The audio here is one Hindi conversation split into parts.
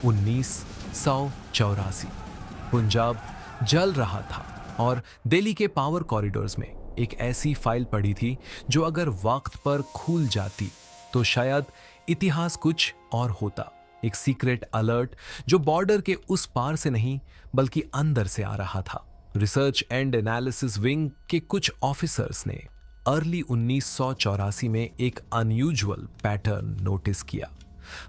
1984 पंजाब जल रहा था और दिल्ली के पावर कॉरिडोर्स में एक ऐसी फाइल पड़ी थी जो अगर वक्त पर खुल जाती तो शायद इतिहास कुछ और होता। एक सीक्रेट अलर्ट जो बॉर्डर के उस पार से नहीं बल्कि अंदर से आ रहा था। रिसर्च एंड एनालिसिस विंग के कुछ ऑफिसर्स ने अर्ली 1984 में एक अनयूजुअल पैटर्न नोटिस किया।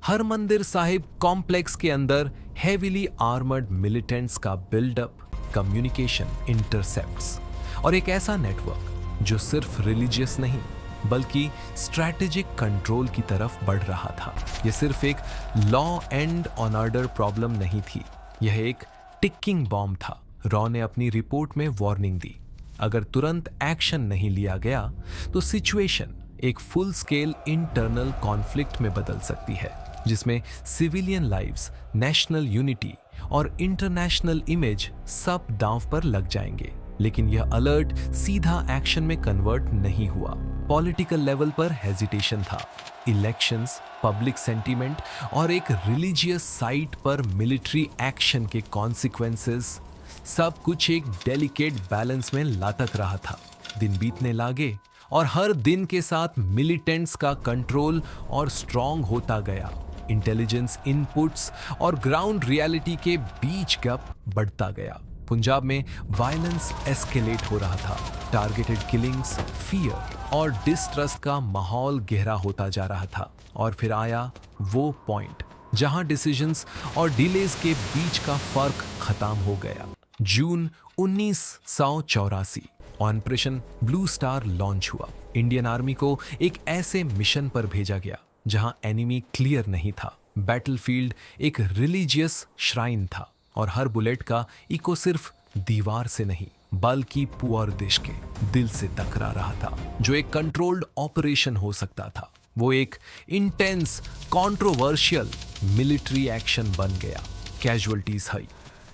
हरमंदिर साहिब कॉम्प्लेक्स के अंदर हेवीली आर्मर्ड मिलिटेंट्स का बिल्डअप, कम्युनिकेशन इंटरसेप्ट्स और एक ऐसा नेटवर्क जो सिर्फ रिलीजियस नहीं बल्कि स्ट्रैटेजिक कंट्रोल की तरफ बढ़ रहा था। यह सिर्फ एक लॉ एंड ऑर्डर प्रॉब्लम नहीं थी, यह एक टिकिंग बॉम्ब था। रॉ ने अपनी रिपोर्ट में वार्निंग दी, अगर तुरंत एक्शन नहीं लिया गया तो सिचुएशन एक फुल स्केल इंटरनल कॉन्फ्लिक्ट में बदल सकती है, जिसमें सिविलियन लाइव्स, नेशनल यूनिटी और इंटरनेशनल इमेज सब दांव पर लग जाएंगे। लेकिन यह अलर्ट सीधा एक्शन में कन्वर्ट नहीं हुआ। पॉलिटिकल लेवल पर हेजिटेशन था। इलेक्शंस, पब्लिक सेंटीमेंट और एक रिलीजियस साइट पर मिलिट्री एक्शन के कॉन्सिक्वेंसेस, सब कुछ एक डेलिकेट बैलेंस में लटक रहा था। दिन बीतने लगे और हर दिन के साथ मिलिटेंट्स का कंट्रोल और स्ट्रॉन्ग होता गया। इंटेलिजेंस इनपुट्स और ग्राउंड रियलिटी के बीच गैप बढ़ता गया। पंजाब में वायलेंस एस्केलेट हो रहा था। टारगेटेड किलिंग्स, फियर और डिस्ट्रस्ट का माहौल गहरा होता जा रहा था। और फिर आया वो पॉइंट जहां डिसीजंस और डिलेज के बीच का फर्क खत्म हो गया। जून 1984 ऑपरेशन ब्लू स्टार लॉन्च हुआ। इंडियन आर्मी को एक ऐसे मिशन पर भेजा गया जहां एनिमी क्लियर नहीं था। बैटलफील्ड एक रिलीजियस श्राइन था और हर बुलेट का इको सिर्फ दीवार से नहीं बल्कि पुअर देश के दिल से टकरा रहा था। जो एक कंट्रोल्ड ऑपरेशन हो सकता था वो एक इंटेंस कंट्रोवर्शियल मिलिट्री एक्शन बन गया। कैजुअलिटीज हाई,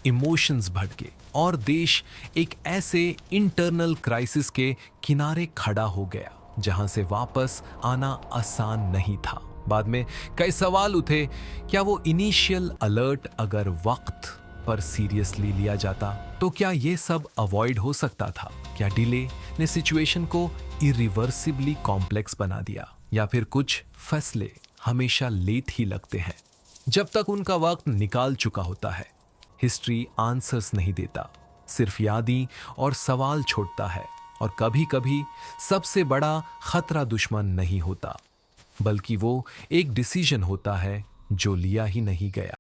इमोशंस भड़के और देश एक ऐसे इंटरनल क्राइसिस के किनारे खड़ा हो गया जहां से वापस आना आसान नहीं था। बाद में कई सवाल उठे, क्या वो इनिशियल अलर्ट अगर वक्त पर सीरियसली लिया जाता तो क्या ये सब अवॉइड हो सकता था? क्या डिले ने सिचुएशन को इरिवर्सिबली कॉम्प्लेक्स बना दिया? या फिर कुछ फैसले हमेशा लेट ही लगते हैं जब तक उनका वक्त निकाल चुका होता है। हिस्ट्री आंसर्स नहीं देता, सिर्फ यादें और सवाल छोड़ता है। और कभी कभी सबसे बड़ा खतरा दुश्मन नहीं होता बल्कि वो एक डिसीजन होता है जो लिया ही नहीं गया।